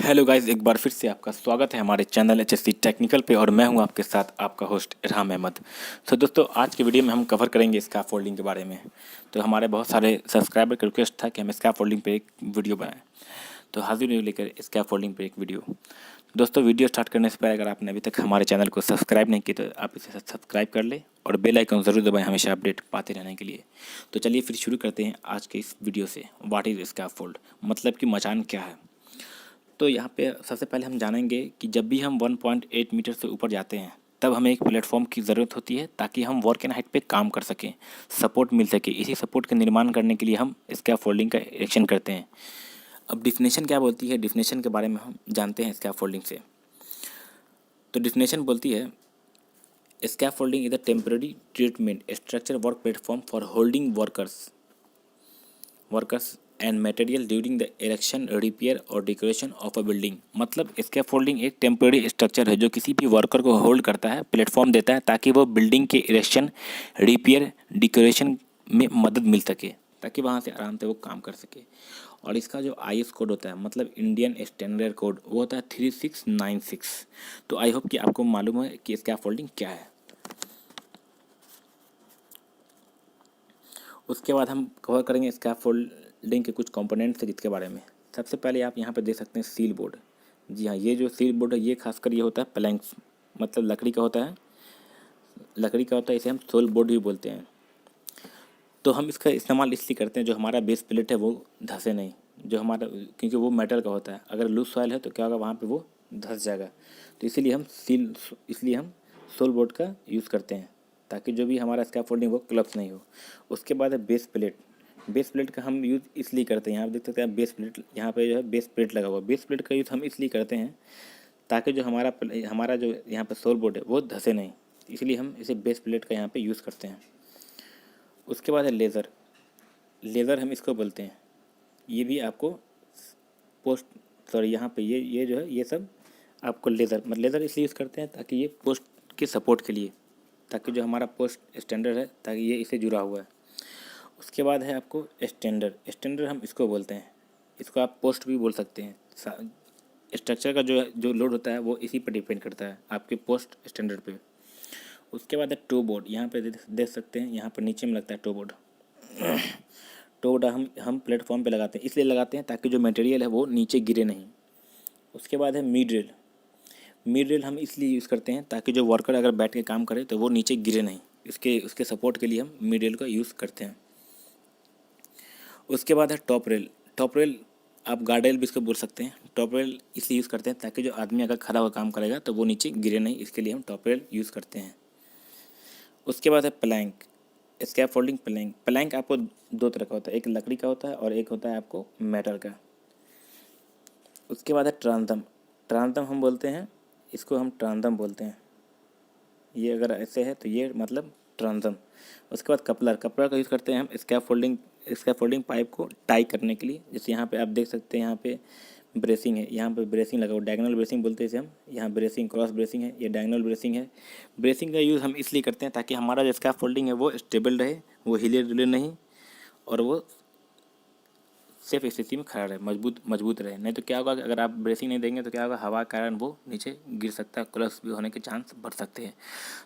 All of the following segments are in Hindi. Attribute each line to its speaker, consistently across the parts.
Speaker 1: हेलो गाइस, एक बार फिर से आपका स्वागत है हमारे चैनल एचएससी टेक्निकल पे। और मैं हूं आपके साथ आपका होस्ट इरहाम अहमद। तो दोस्तों, आज के वीडियो में हम कवर करेंगे स्कैफोल्डिंग के बारे में। तो हमारे बहुत सारे सब्सक्राइबर का रिक्वेस्ट था कि हम स्कैफोल्डिंग पे एक वीडियो बनाएं, तो हाजिर हूं लेकर स्कैफोल्डिंग पे एक वीडियो। दोस्तों, वीडियो स्टार्ट करने से पहले अगर आपने अभी तक हमारे चैनल को सब्सक्राइब नहीं किया तो आप इसे सब्सक्राइब कर ले और बेल आइकन ज़रूर दबाएं हमेशा अपडेट पाते रहने के लिए। तो चलिए फिर शुरू करते हैं आज के इस वीडियो से। व्हाट इज़ स्कैफोल्ड, मतलब कि मचान क्या है। तो यहाँ पे सबसे पहले हम जानेंगे कि जब भी हम 1.8 मीटर से ऊपर जाते हैं तब हमें एक प्लेटफॉर्म की ज़रूरत होती है ताकि हम वर्क एंड हाइट पे काम कर सकें, सपोर्ट मिल सके। इसी सपोर्ट का निर्माण करने के लिए हम स्कैफोल्डिंग का इरेक्शन करते हैं। अब डिफिनेशन क्या बोलती है, डिफिनेशन के बारे में हम जानते हैं स्कैफोल्डिंग से। तो डिफिनेशन बोलती है, scaffolding is a temporary treatment structure work platform for holding workers and material during the erection, repair और डेकोरेशन ऑफ अ बिल्डिंग। मतलब स्कैफोल्डिंग एक टेम्पररी स्ट्रक्चर है जो किसी भी वर्कर को होल्ड करता है, प्लेटफॉर्म देता है ताकि वो बिल्डिंग के इरेक्शन, रिपेयर, डेकोरेशन में मदद मिल सके, ताकि वहाँ से आराम से वो काम कर सके। और इसका जो IS कोड होता है, मतलब इंडियन स्टैंडर्ड कोड, वो होता है 3696। तो आई होप कि आपको मालूम है कि स्कैफोल्डिंग क्या है। उसके बाद हम कवर करेंगे स्कैफोल्डिंग के कुछ कंपोनेंट्स है जिसके बारे में। सबसे पहले आप यहाँ पे देख सकते हैं सील बोर्ड। जी हाँ, ये जो सील बोर्ड है ये खासकर ये होता है प्लैंक्स, मतलब लकड़ी का होता है। इसे हम सोल बोर्ड भी बोलते हैं। तो हम इसका इस्तेमाल इसलिए करते हैं जो हमारा बेस प्लेट है वो धंसे नहीं, जो हमारा, क्योंकि वो मेटल का होता है। अगर लूज सॉइल है तो क्या होगा, वहाँ पे वो धंस जाएगा। तो इसलिए हम सोल बोर्ड का यूज़ करते हैं ताकि जो भी हमारा स्कैफोल्डिंग वो क्लप्स नहीं हो। उसके बाद है बेस प्लेट। बेस प्लेट का हम यूज़ इसलिए करते हैं, यहाँ आप देख सकते हैं बेस प्लेट, यहाँ पे जो है बेस प्लेट लगा हुआ है। बेस प्लेट का यूज़ हम इसलिए करते हैं ताकि जो हमारा जो यहाँ पे सोल बोर्ड है वो धंसे नहीं, इसलिए हम इसे बेस प्लेट का यहाँ पे यूज़ करते हैं। उसके बाद है लेज़र। लेज़र हम इसको बोलते हैं, ये भी आपको पोस्ट, सॉरी यहाँ पे ये जो है ये सब आपको लेज़र इसलिए यूज़ करते हैं ताकि ये पोस्ट के सपोर्ट के लिए, ताकि जो हमारा पोस्ट स्टैंडर्ड है ताकि ये इसे जुड़ा हुआ है। उसके बाद है आपको स्टैंडर्ड हम इसको बोलते हैं, इसको आप पोस्ट भी बोल सकते हैं। स्ट्रक्चर का जो लोड होता है वो इसी पर डिपेंड करता है, आपके पोस्ट स्टैंडर्ड पे। उसके बाद है टो बोर्ड। यहाँ पे देख सकते हैं, यहाँ पर नीचे में लगता है टो बोर्ड। टो बोर्ड हम प्लेटफॉर्म पे लगाते हैं, इसलिए लगाते हैं ताकि जो मटेरियल है वो नीचे गिरे नहीं। उसके बाद है मिड रेल हम इसलिए यूज़ करते हैं ताकि जो वर्कर अगर बैठ के काम करे तो वो नीचे गिरे नहीं, उसके सपोर्ट के लिए हम मिड रेल का यूज़ करते हैं। उसके बाद है टॉप रेल आप गार्ड रेल भी इसको बोल सकते हैं। टॉप रेल इसलिए यूज़ करते हैं ताकि जो आदमी अगर खड़ा होकर काम करेगा तो वो नीचे गिरे नहीं, इसके लिए हम टॉप रेल यूज़ करते हैं। उसके बाद है प्लैंक, स्कैफोल्डिंग प्लैंक। प्लैंक आपको दो तरह का होता है, एक लकड़ी का होता है और एक होता है आपको मेटल का। उसके बाद है ट्रांसदम हम बोलते हैं, इसको हम ट्रांसदम बोलते हैं। ये अगर ऐसे है तो ये मतलब ट्रांसदम। उसके बाद कपलर का यूज़ करते हैं हम स्कैफोल्डिंग पाइप को टाई करने के लिए। जैसे यहाँ पे आप देख सकते हैं, यहाँ पे ब्रेसिंग है, यहाँ पे ब्रेसिंग लगा हुआ, डायगोनल ब्रेसिंग बोलते हैं इसे हम। यहाँ ब्रेसिंग, क्रॉस ब्रेसिंग है, ये डायगोनल ब्रेसिंग है। ब्रेसिंग का यूज़ हम इसलिए करते हैं ताकि हमारा जो स्कैफोल्डिंग है वो स्टेबल रहे, वो हिले डुले नहीं, और वो सेफ स्थिति में खड़ा रहे, मजबूत रहे। नहीं तो क्या होगा, अगर आप ब्रेसिंग नहीं देंगे तो क्या होगा, हवा के कारण वो नीचे गिर सकता है, कोलैप्स भी होने के चांस बढ़ सकते हैं।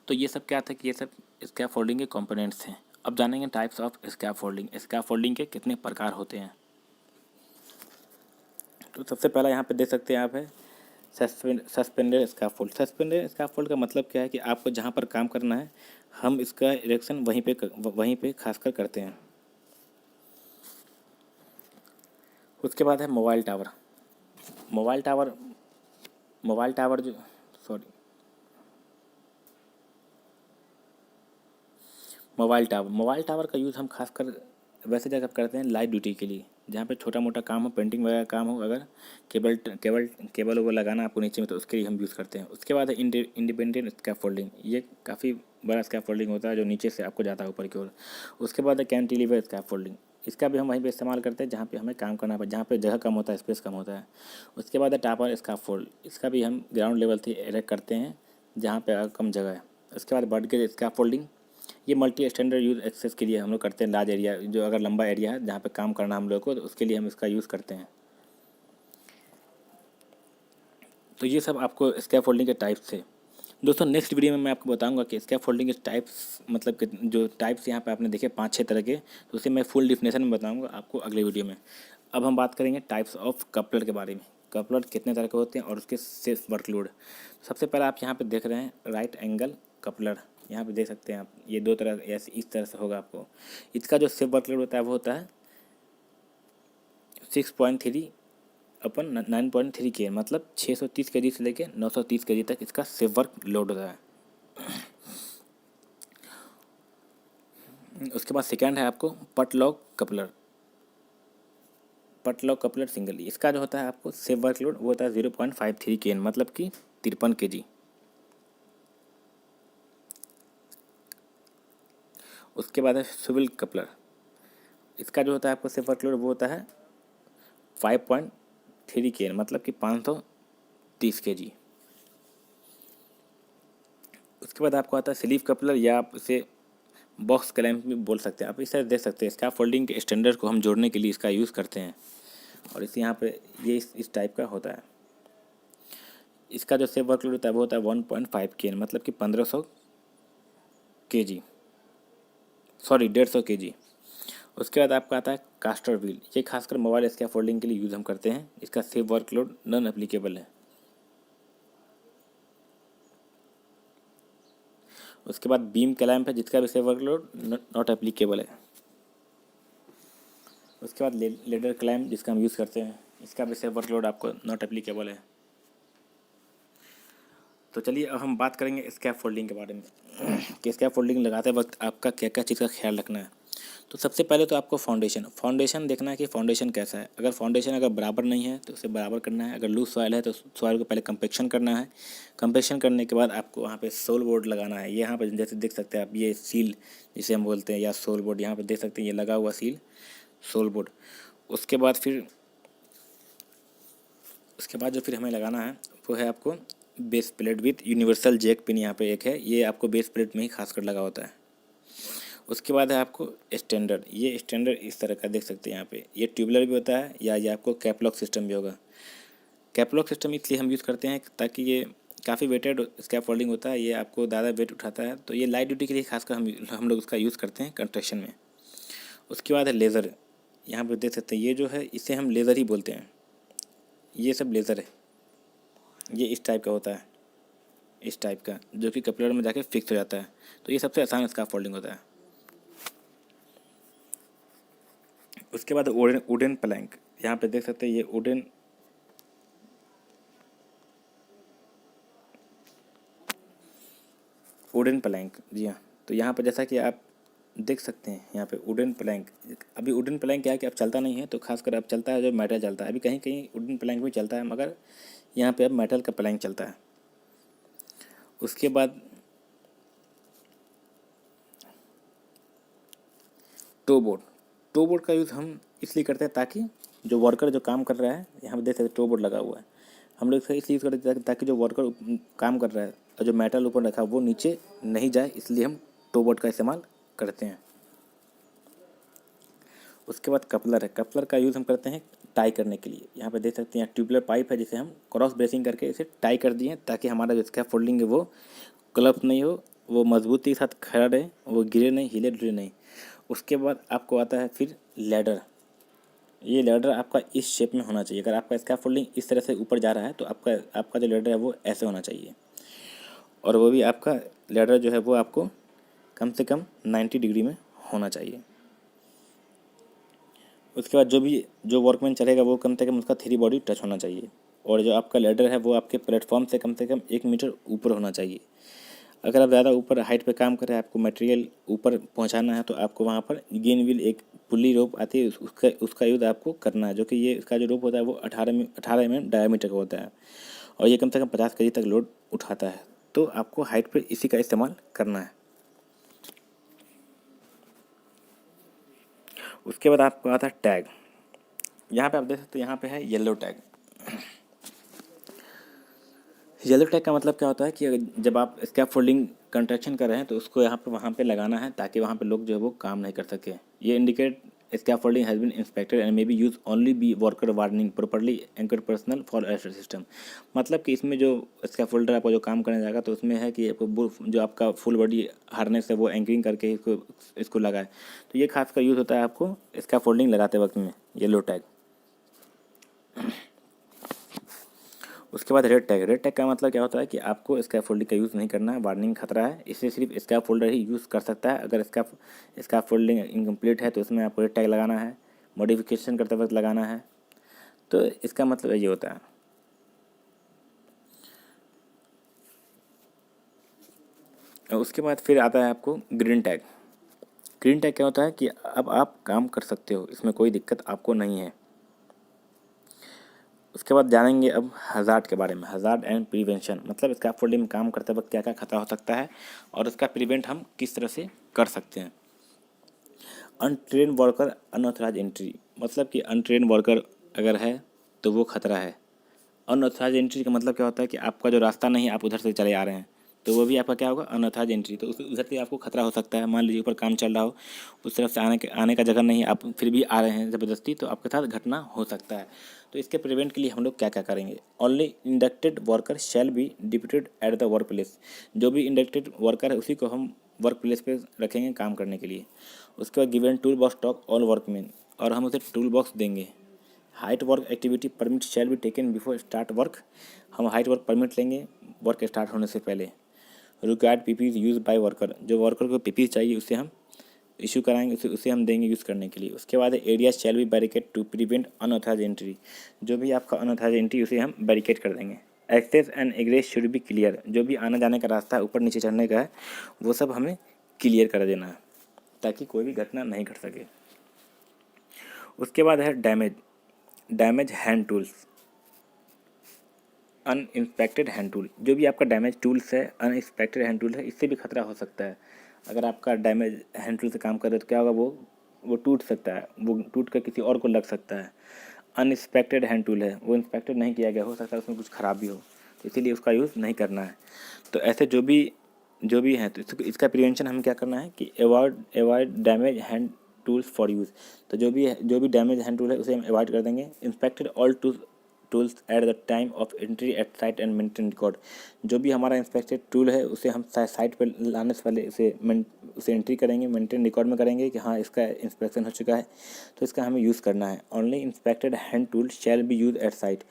Speaker 1: तो ये सब क्या था कि ये सब स्कैफोल्डिंग के कंपोनेंट्स हैं। अब जानेंगे टाइप्स ऑफ स्कैफोल्डिंग के कितने प्रकार होते हैं। तो सबसे पहला यहाँ पे देख सकते हैं आप है सस्पेंडेड स्कैफोल्ड। सस्पेंडेड स्कैफोल्ड का मतलब क्या है कि आपको जहाँ पर काम करना है हम इसका इरेक्शन वहीं पे खासकर करते हैं। उसके बाद है मोबाइल टावर मोबाइल टावर जो सॉरी मोबाइल टावर का यूज़ हम खासकर वैसे जगह करते हैं लाइट ड्यूटी के लिए, जहाँ पे छोटा मोटा काम हो, पेंटिंग वगैरह काम हो, अगर केबल वो लगाना आपको नीचे में तो उसके लिए हम यूज़ करते हैं। उसके बाद है इंडिपेंडेंट स्कैफोल्डिंग। ये काफ़ी बड़ा स्कैफोल्डिंग होता है जो नीचे से आपको जाता है ऊपर की ओर। उसके बाद है कैंटिलीवर स्कैफोल्डिंग। इसका भी हम वहीं पे इस्तेमाल करते हैं जहाँ पे हमें काम करना पड़े, जहाँ पे जगह कम होता है, स्पेस कम होता है। उसके बाद है टापर स्कैफोल्ड। इसका भी हम ग्राउंड लेवल से इरेक्ट करते हैं जहाँ पे कम जगह है। उसके बाद बर्ड गेज स्कैफोल्डिंग, ये मल्टी स्टैंडर्ड यूज़ एक्सेस के लिए हम लोग करते हैं। लार्ज एरिया, जो अगर लंबा एरिया है जहाँ पे काम करना हम लोग को, तो उसके लिए हम इसका यूज़ करते हैं। तो ये सब आपको स्कैफोल्डिंग के टाइप्स थे। दोस्तों नेक्स्ट वीडियो में मैं आपको बताऊंगा कि स्कैफोल्डिंग के टाइप्स मतलब कि जो टाइप्स यहाँ पे आपने देखे 5-6 तरह के, तो उसे मैं फुल डिफिनेशन में बताऊंगा आपको अगले वीडियो में। अब हम बात करेंगे टाइप्स ऑफ कपलर के बारे में। कपलर कितने तरह के होते हैं और उसके सेल्फ वर्कलोड। सबसे पहले आप यहाँ पे देख रहे हैं राइट एंगल कपलर, यहाँ पे देख सकते हैं आप, ये 2 तरह ऐसे इस तरह से होगा आपको। इसका जो सेल्फ वर्कलोड होता है वो होता है 6.3/9.3 के, मतलब 630 kg से लेके 930 kg तक इसका सेल्फ वर्क लोड होता है। उसके बाद सेकंड है आपको पटलॉक कपलर। पटलॉक कपलर सिंगल, इसका जो होता है आपको सेल्फ वर्क लोड वो होता है 0.53 kN, मतलब कि 53 kg। उसके बाद है स्विvel कपलर, इसका जो होता है आपको सेल्फ वर्क लोड वो होता है 5.3 kN, मतलब कि 530 kg। उसके बाद आपको आता है स्लीव कपलर, या आप इसे बॉक्स क्लैंप भी बोल सकते हैं। आप इस तरह देख सकते हैं, स्कैफोल्डिंग के स्टैंडर्ड को हम जोड़ने के लिए इसका यूज़ करते हैं। और इस यहाँ पे ये इस टाइप का होता है। इसका जो सेल्फ वर्कलोड होता है वो होता है 1.5 kN, मतलब कि 1500 kg, सॉरी 150 kg। उसके बाद आपका आता है कास्टर व्हील, ये खासकर मोबाइल स्कैफोल्डिंग के लिए यूज़ हम करते हैं। इसका सेल्फ वर्कलोड नॉन एप्लीकेबल है। उसके बाद बीम क्लैंप है, जिसका भी सेल्फ वर्कलोड नॉट एप्लीकेबल है। उसके बाद लेडर क्लैंप, जिसका हम यूज़ करते हैं, इसका भी सेल्फ वर्कलोड आपको नॉट एप्लीकेबल है। तो चलिए अब हम बात करेंगे स्कैफोल्डिंग के बारे में कि स्कैफोल्डिंग लगाते वक्त आपका क्या क्या चीज़ का ख्याल रखना है। तो सबसे पहले तो आपको फाउंडेशन देखना है कि फाउंडेशन कैसा है। अगर फाउंडेशन अगर बराबर नहीं है तो उसे बराबर करना है। अगर लूज सॉइल है तो सॉइल को पहले कंपेक्शन करना है। कंपेक्शन करने के बाद आपको वहाँ पे सोल बोर्ड लगाना है। ये यहाँ पे जैसे देख सकते हैं आप, ये सील जिसे हम बोलते हैं, या सोल बोर्ड, यहाँ पे देख सकते हैं ये लगा हुआ सील सोल बोर्ड। उसके बाद जो फिर हमें लगाना है वो है आपको base plate with universal jack pin. यहाँ पे एक है, ये आपको बेस प्लेट में ही खासकर लगा होता है। उसके बाद है आपको स्टैंडर्ड, ये स्टैंडर्ड इस तरह का देख सकते हैं यहाँ पे, ये ट्यूबुलर भी होता है या ये आपको कैपलॉक सिस्टम भी होगा। कैपलॉक सिस्टम इसलिए हम यूज़ करते हैं ताकि ये काफ़ी वेटेड स्कैफोल्डिंग होता है, ये आपको ज़्यादा वेट उठाता है, तो ये लाइट ड्यूटी के लिए खासकर हम लोग उसका यूज़ करते हैं कंस्ट्रक्शन में। उसके बाद है लेज़र, यहाँ पर देख सकते हैं, ये जो है इसे हम लेज़र ही बोलते हैं। ये सब लेज़र है, ये इस टाइप का होता है, इस टाइप का, जो कि कपलर में जाके फिक्स हो जाता है। तो ये सबसे आसान स्कैफोल्डिंग होता है। उसके बाद वुडन प्लैंक, यहाँ पे देख सकते हैं ये वुडन प्लैंक, जी हाँ। तो यहाँ पे जैसा कि आप देख सकते हैं यहाँ पे वुडन प्लैंक, अभी वुडन प्लैंक क्या है कि अब चलता नहीं है, तो खासकर अब चलता है जो मेटल चलता है। अभी कहीं कहीं वुडन प्लैंक भी चलता है, मगर यहाँ पे अब मेटल का प्लैंक चलता है। उसके बाद टो बोर्ड का यूज़ हम इसलिए करते हैं ताकि जो वर्कर जो काम कर रहा है, यहाँ पे देख सकते टो बोर्ड लगा हुआ है, हम लोग इसका इसलिए यूज़ करते हैं ताकि जो वर्कर काम कर रहा है और जो मेटल ऊपर रखा है वो नीचे नहीं जाए, इसलिए हम टो बोर्ड का इस्तेमाल करते हैं। उसके बाद कपलर है, कपलर का यूज़ हम करते हैं टाई करने के लिए। यहाँ पे देख सकते हैं ट्यूबुलर पाइप है, जिसे हम क्रॉस ब्रेसिंग करके इसे टाई कर दिए ताकि हमारा जो स्कैफोल्डिंग है वो क्लप नहीं हो, वो मजबूती के साथ खड़ा रहे, वो गिरे नहीं, हिले डुले नहीं। उसके बाद आपको आता है फिर लैडर, ये लैडर आपका इस शेप में होना चाहिए। अगर आपका स्कैफोल्डिंग इस तरह से ऊपर जा रहा है तो आपका जो लैडर है वो ऐसे होना चाहिए, और वो भी आपका लैडर जो है वो आपको कम से कम 90 डिग्री में होना चाहिए। उसके बाद जो वर्कमैन चलेगा वो कम से कम उसका 3 बॉडी टच होना चाहिए, और जो आपका लैडर है वो आपके प्लेटफॉर्म से कम 1 मीटर ऊपर होना चाहिए। अगर आप ज़्यादा ऊपर हाइट पे काम कर रहे हैं, आपको मटेरियल ऊपर पहुंचाना है, तो आपको वहाँ पर गेन व्हील एक पुल्ली रोप आती है, उसका यूज़ आपको करना है, जो कि ये इसका जो रोप होता है वो 18 mm डायमीटर का होता है, और ये कम से कम 50 kg तक लोड उठाता है। तो आपको हाइट पर इसी का इस्तेमाल करना है। उसके बाद आपको आता है टैग, यहाँ पे आप देख सकते हैं, यहाँ पे है येलो टैग। येलो टैग का मतलब क्या होता है कि जब आप स्कैफोल्डिंग कंस्ट्रक्शन कर रहे हैं तो उसको यहाँ पे वहाँ पे लगाना है, ताकि वहाँ पे लोग जो है वो काम नहीं कर सके। ये indicate scaffolding has been inspected and may be used only be worker warning properly anchored personnel for alert system। मतलब कि इसमें जो स्कैफोल्डर आपका जो काम करने जाएगा तो उसमें है कि आपको जो आपका फुल बॉडी हार्नेस है वो एंकरिंग करके इसको लगाए। तो ये खासकर यूज़ होता है आपको स्कैफोल्डिंग लगाते वक्त में, येलो टैग। उसके बाद रेड टैग। रेड टैग का मतलब क्या होता है कि आपको स्कैफोल्डिंग का यूज़ नहीं करना है, वार्निंग खतरा है, इसे सिर्फ स्कैफोल्डर ही यूज़ कर सकता है। अगर स्कैफोल्डिंग इनकम्प्लीट है तो इसमें आपको रेड टैग लगाना है, मॉडिफिकेशन करते वक्त लगाना है। तो इसका मतलब ये होता है। उसके बाद फिर आता है आपको ग्रीन टैग। ग्रीन टैग क्या होता है कि अब आप काम कर सकते हो, इसमें कोई दिक्कत आपको नहीं है। उसके बाद जानेंगे अब हज़ार्ड के बारे में। हज़ार्ड एंड प्रिवेंशन मतलब स्कैफोल्डिंग में काम करते वक्त क्या क्या खतरा हो सकता है और उसका प्रिवेंट हम किस तरह से कर सकते हैं। अनट्रेन वर्कर अनऑथराइज एंट्री मतलब कि अनट्रेन वर्कर अगर है तो वो खतरा है। अनऑथराइज एंट्री का मतलब क्या होता है कि आपका जो रास्ता नहीं है, आप उधर से चले आ रहे हैं, तो वो भी आपका क्या होगा, अनऑथराइज एंट्री। तो उधर से आपको खतरा हो सकता है। मान लीजिए ऊपर काम चल रहा हो, उस तरफ से आने का जगह नहीं है, आप फिर भी आ रहे हैं ज़बरदस्ती, तो आपके साथ घटना हो सकता है। तो इसके प्रिवेंट के लिए हम लोग क्या क्या करेंगे। Only inducted worker shall be deputed at the work place. जो भी इंडक्टेड वर्कर है उसी को हम वर्क प्लेस पे रखेंगे काम करने के लिए। उसके बाद given tool box talk all workman, और हम उसे टूल बॉक्स देंगे। Height work activity permit shall be taken before start work. हम हाइट वर्क परमिट लेंगे वर्क स्टार्ट होने से पहले। Required PP use by worker, जो वर्कर को पीपी चाहिए उसे हम इशू कराएंगे, उसे हम देंगे यूज़ करने के लिए। उसके बाद area shall be barricade to prevent unauthorise entry. जो भी आपका अनऑथराइज एंट्री उसे हम बैरिकेड कर देंगे। Access and egress should be clear. जो भी आने जाने का रास्ता है, ऊपर नीचे चढ़ने का है, वो सब हमें क्लियर कर देना है ताकि कोई भी घटना नहीं घट सके। उसके बाद है damage hand tools. Uninspected hand tool, जो भी आपका डैमेज टूल्स है, अनइंस्पेक्टेड हैंड टूल है, इससे भी खतरा हो सकता है। अगर आपका डैमेज हैंड टूल से काम कर रहे हो तो क्या होगा, वो टूट सकता है, वो टूट कर किसी और को लग सकता है। अनइंस्पेक्टेड हैंड टूल है, वो इंस्पेक्टेड नहीं किया गया, हो सकता है उसमें कुछ खराबी हो, तो इसीलिए उसका यूज़ नहीं करना है। तो ऐसे जो भी हैं, तो इसका प्रिवेंशन हमें क्या करना है कि avoid damage hand tools for use. तो जो भी डैमेज हैंड टूल है उसे हम अवॉइड कर देंगे। Inspected all tools at the time of entry eight site and maintain record. जो भी हमारा इंस्पेक्टेड टूल है उसे हम साइट पर लाने से पहले उसे एंट्री करेंगे, मेंटेन रिकॉर्ड में करेंगे कि हाँ इसका इंस्पेक्शन हो चुका है, तो इसका हमें यूज़ करना है। Only inspected hand tool shall be use at site.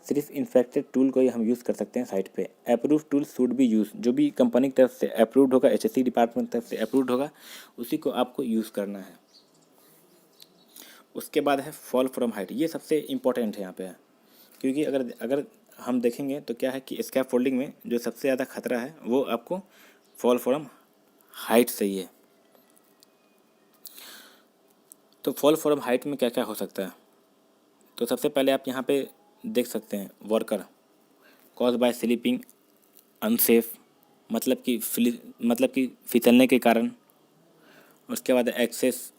Speaker 1: सिर्फ इंस्पेक्टेड टूल को ही हम यूज़ कर सकते हैं साइट पे। Approved tool should be use. जो भी कंपनी की तरफ से अप्रूव्ड होगा, HSE डिपार्टमेंट की तरफ से अप्रूव्ड होगा, उसी को आपको यूज़ करना है। उसके बाद है फॉल फ्रॉम हाइट। ये सबसे इम्पोर्टेंट है यहाँ पे, क्योंकि अगर हम देखेंगे तो क्या है कि स्कैफोल्डिंग में जो सबसे ज़्यादा खतरा है वो आपको फॉल फ्रॉम हाइट से ही है। तो फॉल फ्रॉम हाइट में क्या क्या हो सकता है, तो सबसे पहले आप यहाँ पे देख सकते हैं worker cause by sleeping unsafe, मतलब कि फिसलने के कारण। उसके बाद एक्सेस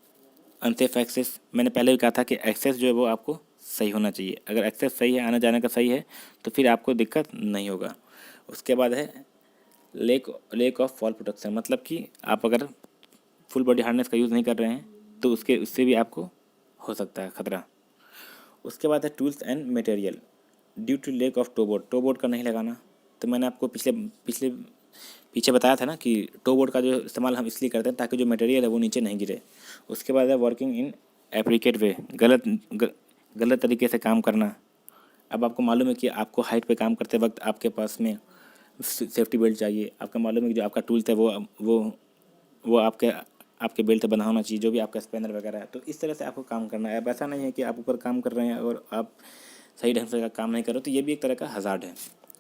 Speaker 1: अनसेफ एक्सेस, मैंने पहले भी कहा था कि एक्सेस जो है वो आपको सही होना चाहिए। अगर एक्सेस सही है, आने जाने का सही है, तो फिर आपको दिक्कत नहीं होगा। उसके बाद है लेक ऑफ फॉल प्रोटेक्शन, मतलब कि आप अगर फुल बॉडी हार्नेस का यूज़ नहीं कर रहे हैं तो उससे भी आपको हो सकता है खतरा। उसके बाद है tools and material due to lack of toe board का नहीं लगाना। तो मैंने आपको पीछे बताया था ना कि टो बोर्ड का जो इस्तेमाल हम इसलिए करते हैं ताकि जो मटेरियल है वो नीचे नहीं गिरे। उसके बाद है वर्किंग इन एप्रीकेट वे, गलत तरीके से काम करना। अब आपको मालूम है कि आपको हाइट पे काम करते वक्त आपके पास में सेफ्टी बेल्ट चाहिए। आपका मालूम है कि जो आपका टूल्स है वो आपके बेल्ट पे बंधा होना चाहिए, जो भी आपका स्पैनर वगैरह है। तो इस तरह से आपको काम करना है। अब ऐसा नहीं है कि आप ऊपर काम कर रहे हैं और आप सही ढंग से काम नहीं कर रहे, तो ये भी एक तरह का हज़ार्ड है।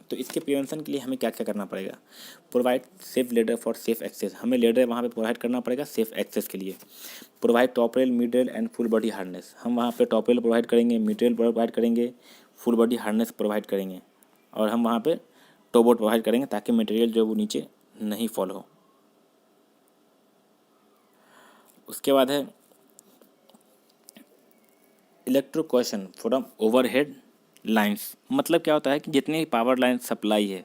Speaker 1: तो इसके प्रिवेंशन के लिए हमें क्या क्या करना पड़ेगा। Provide safe ladder for safe access, हमें लेडर वहाँ पे प्रोवाइड करना पड़ेगा सेफ एक्सेस के लिए। Provide top rail, mid rail and full body harness, हम वहाँ पे टॉप रेल प्रोवाइड करेंगे, मिड रेल प्रोवाइड करेंगे, फुल बॉडी हार्नेस प्रोवाइड करेंगे, और हम वहाँ पे टो बोर्ड प्रोवाइड करेंगे ताकि मटेरियल जो वो नीचे नहीं फॉल हो। उसके बाद है इलेक्ट्रोक्वेशन फ्रॉम ओवरहेड लाइंस, मतलब क्या होता है कि जितनी भी पावर लाइन सप्लाई है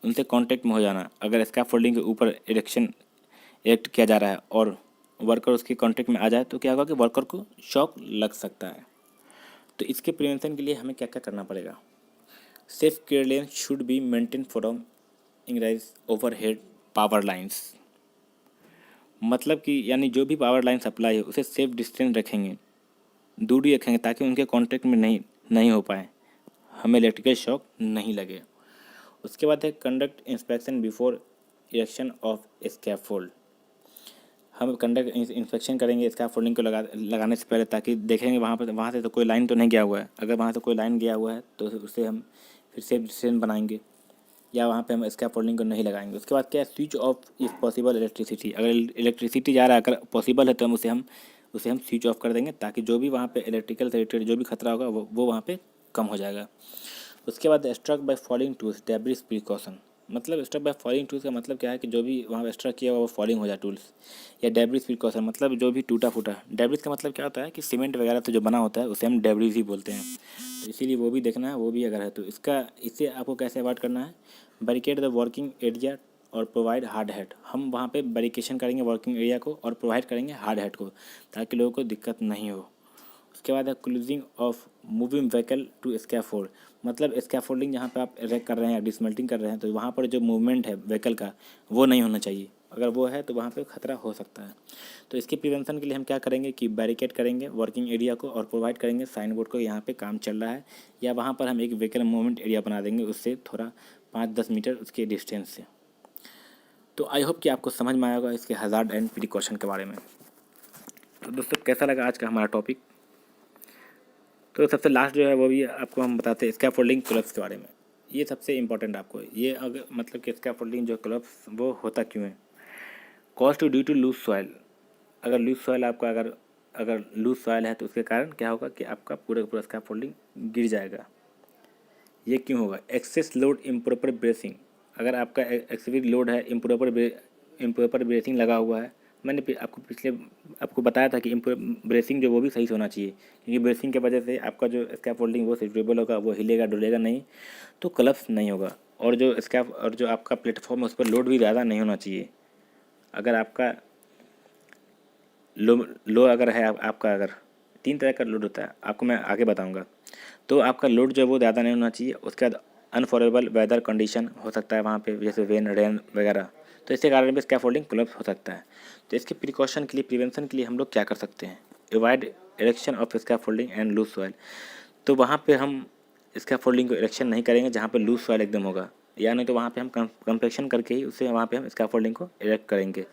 Speaker 1: उनसे कांटेक्ट में हो जाना। अगर स्कैफोल्डिंग के ऊपर इरेक्ट किया जा रहा है और वर्कर उसके कॉन्टेक्ट में आ जाए तो क्या होगा कि वर्कर को शॉक लग सकता है। तो इसके प्रिवेंशन के लिए हमें क्या क्या करना पड़ेगा? Safe clearance should be maintain from energized overhead power lines. मतलब कि यानी जो भी पावर लाइन सप्लाई है उसे सेफ डिस्टेंस रखेंगे, दूरी रखेंगे, ताकि उनके कांटेक्ट में नहीं हो पाए, हमें इलेक्ट्रिकल शॉक नहीं लगे। उसके बाद है conduct inspection before erection of scaffold. हम कंडक्ट इंस्पेक्शन करेंगे स्कैफोल्डिंग को लगाने से पहले, ताकि देखेंगे वहाँ से तो कोई लाइन तो नहीं गया हुआ है। अगर वहाँ से कोई लाइन गया हुआ है तो उसे हम फिर सेफ डिस्टेंस बनाएंगे, या वहाँ पे हम स्कैफोल्डिंग को नहीं लगाएंगे। उसके बाद क्या है, switch off if possible electricity. अगर इलेक्ट्रिसिटी जा रहा है, अगर पॉसिबल है तो हम उसे हम स्विच ऑफ कर देंगे, ताकि जो भी वहाँ पे इलेक्ट्रिकल से रिलेटेड जो भी खतरा होगा वो वहाँ पे कम हो जाएगा। उसके बाद struck by falling tools debris precaution. मतलब स्ट्रक बाय फॉलिंग टूल्स का मतलब क्या है कि जो भी वहाँ पे स्ट्रक किया हुआ वो फॉलिंग हो जाए टूल्स, या डेब्रिस प्रिकॉशन मतलब जो भी टूटा फूटा। डेब्रिस का मतलब क्या होता है कि सीमेंट वगैरह से जो बना होता है उसे हम डेब्रिस ही बोलते हैं। तो इसीलिए वो भी देखना है, वो भी अगर है तो इससे आपको कैसे अवॉइड करना है, बैरिकेड द वर्किंग एरिया और प्रोवाइड हार्ड हेड। हम वहाँ पे बैरिकेशन करेंगे वर्किंग एरिया को और प्रोवाइड करेंगे हार्ड हेड को, ताकि लोगों को दिक्कत नहीं हो। उसके बाद है closing of moving vehicle to scaffold. मतलब स्कैफोल्डिंग जहाँ पे आप इरेक्ट कर रहे हैं या डिसमेल्टिंग कर रहे हैं तो वहाँ पर जो मूवमेंट है व्हीकल का वो नहीं होना चाहिए। अगर वो है तो वहाँ पे खतरा हो सकता है। तो इसके प्रिवेंशन के लिए हम क्या करेंगे कि बैरिकेड करेंगे वर्किंग एरिया को और प्रोवाइड करेंगे साइन बोर्ड को, यहाँ पे काम चल रहा है, या वहाँ पर हम एक व्हीकल मूवमेंट एरिया बना देंगे उससे थोड़ा 5-10 मीटर उसके डिस्टेंस से। तो आई होप कि आपको समझ में आया होगा इसके हज़ार्ड एंड प्रिकॉशन के बारे में। तो दोस्तों कैसा लगा आज का हमारा टॉपिक? तो सबसे लास्ट जो है वो भी आपको हम बताते हैं स्कैफोल्डिंग क्लब्स के बारे में। ये सबसे इम्पोर्टेंट आपको ये अगर मतलब कि स्कैफोल्डिंग जो क्लब्स वो होता क्यों है। Cost due to loose soil. अगर लूज सॉइल आपका अगर लूज सॉइल है तो उसके कारण क्या होगा कि आपका पूरा का पूरा स्कैफोल्डिंग गिर जाएगा। ये क्यों होगा? Excess load improper bracing. अगर आपका एक्सेसिव लोड है, इम्प्रॉपर ब्रेसिंग लगा हुआ है। मैंने आपको बताया था कि ब्रेसिंग जो वो भी सही से होना चाहिए, क्योंकि ब्रेसिंग की वजह से आपका जो स्कैफोल्डिंग वो स्टेबल होगा, वो हिलेगा डुलेगा नहीं, तो कलप्स नहीं होगा। और जो आपका प्लेटफॉर्म है उस पर लोड भी ज़्यादा नहीं होना चाहिए। अगर आपका लो अगर है आपका, अगर 3 तरह का लोड होता है, आपको मैं आगे बताऊंगा। तो आपका लोड जो है वो ज़्यादा नहीं होना चाहिए। उसके बाद अनफॉरेबल वेदर कंडीशन हो सकता है वहाँ पे, जैसे रेन वगैरह, तो इसके कारण भी स्कैफोल्डिंग कोलैप्स हो सकता है। तो इसके प्रिकॉशन के लिए प्रिवेंशन के लिए हम लोग क्या कर सकते हैं? Avoid erection of scaffolding and loose soil. तो वहाँ पे हम स्कैफोल्डिंग को इरेक्शन नहीं करेंगे जहाँ पे लूज सॉइल एकदम होगा, या नहीं तो वहाँ पे हम कंपेक्शन करके ही उससे वहाँ पे हम स्कैफोल्डिंग को इरेक्ट करेंगे।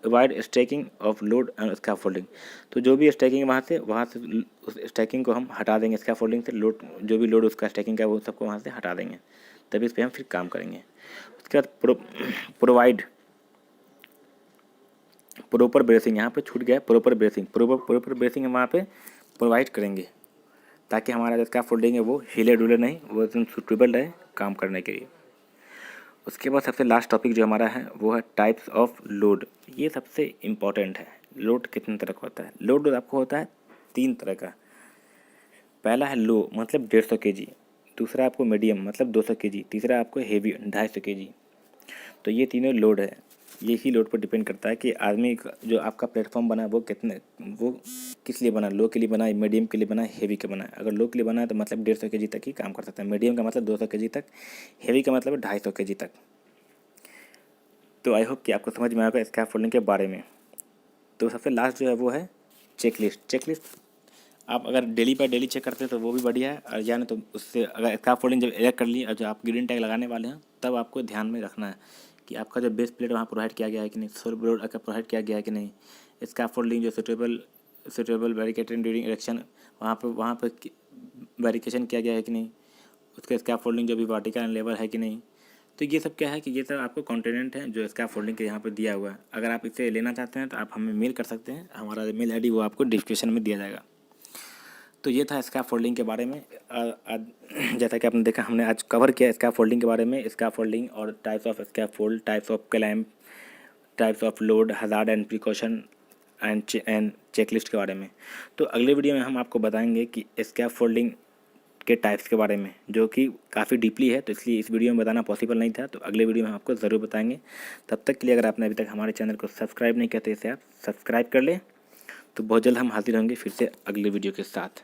Speaker 1: Avoid stacking of load and scaffolding. तो जो भी स्टैकिंग वहाँ से उस स्टैकिंग को हम हटा देंगे स्कैफोल्डिंग से। लोड जो भी लोड उसका स्टैकिंग का वो सबको वहाँ से हटा देंगे, तभी इस पर हम फिर काम करेंगे। उसके बाद प्रोवाइड प्रॉपर ब्रेसिंग। यहाँ पे छूट गया प्रॉपर ब्रेसिंग। प्रॉपर ब्रेसिंग हम वहाँ पे प्रोवाइड करेंगे, ताकि हमारा जो स्कैफोल्डिंग है वो हिले डुले नहीं, वो एकदम सूटेबल रहे काम करने के लिए। उसके बाद सबसे लास्ट टॉपिक जो हमारा है वो है टाइप्स ऑफ लोड। ये सबसे इम्पॉर्टेंट है। लोड कितने तरह का होता है? लोड आपको होता है 3 तरह का। पहला है लो, मतलब 150 kg। दूसरा आपको मीडियम, मतलब 200 kg। तीसरा आपको हेवी, 250 kg। तो ये तीनों लोड है। यही लोड पर डिपेंड करता है कि आदमी जो आपका प्लेटफॉर्म बना है वो किस लिए बना है। लो के लिए बना है, मीडियम के लिए बना है, हेवी के बना है। अगर लो के लिए बना है तो मतलब 150 kg तक ही काम कर सकता है, मीडियम का मतलब 200 kg तक, हेवी का मतलब 250 kg तक। तो आई होप कि आपको समझ में आएगा स्कैफोल्डिंग के बारे में। तो सबसे लास्ट जो है वो है चेकलिस्ट। आप अगर डेली बाय डेली चेक करते हैं तो वो भी बढ़िया है, और या नहीं तो उससे अगर स्कैफोल्डिंग जब एरेक्ट कर ली और जो आप ग्रीन टैग लगाने वाले हैं तब आपको ध्यान में रखना है कि आपका जो बेस प्लेट वहाँ प्रोवाइड किया गया है कि नहीं, सोल बोर्ड अगर प्रोवाइड किया गया है कि नहीं, स्कैफोल्डिंग जो सुटेबल बैरिकेटिंग ड्यूरिंग इरेक्शन वहाँ पे बैरिकेशन किया गया है कि नहीं, उसके स्कैफोल्डिंग जो भी वर्टिकल एंड लेवल है कि नहीं। तो ये सब क्या है कि ये सब आपको कॉन्टेनेंट है जो स्कैफोल्डिंग के यहाँ पर दिया हुआ है। अगर आप इसे लेना चाहते हैं तो आप हमें मेल कर सकते हैं, हमारा मेल आईडी वो आपको डिस्क्रिप्शन में दिया जाएगा। तो ये था स्कैफोल्डिंग के बारे में। जैसा कि आपने देखा हमने आज कवर किया स्कैफोल्डिंग के बारे में, स्कैफोल्डिंग और types of scaffold, types of clamp, types of load, hazard and precaution and checklist के बारे में। तो अगले वीडियो में हम आपको बताएंगे कि स्कैफोल्डिंग के टाइप्स के बारे में, जो कि काफ़ी डीपली है, तो इसलिए इस वीडियो में बताना पॉसिबल नहीं था। तो अगले वीडियो में हम आपको ज़रूर बताएंगे। तब तक के लिए अगर आपने अभी तक हमारे चैनल को सब्सक्राइब नहीं किया तो इसे आप सब्सक्राइब कर लें। तो बहुत जल्द हम हाजिर होंगे फिर से अगले वीडियो के साथ।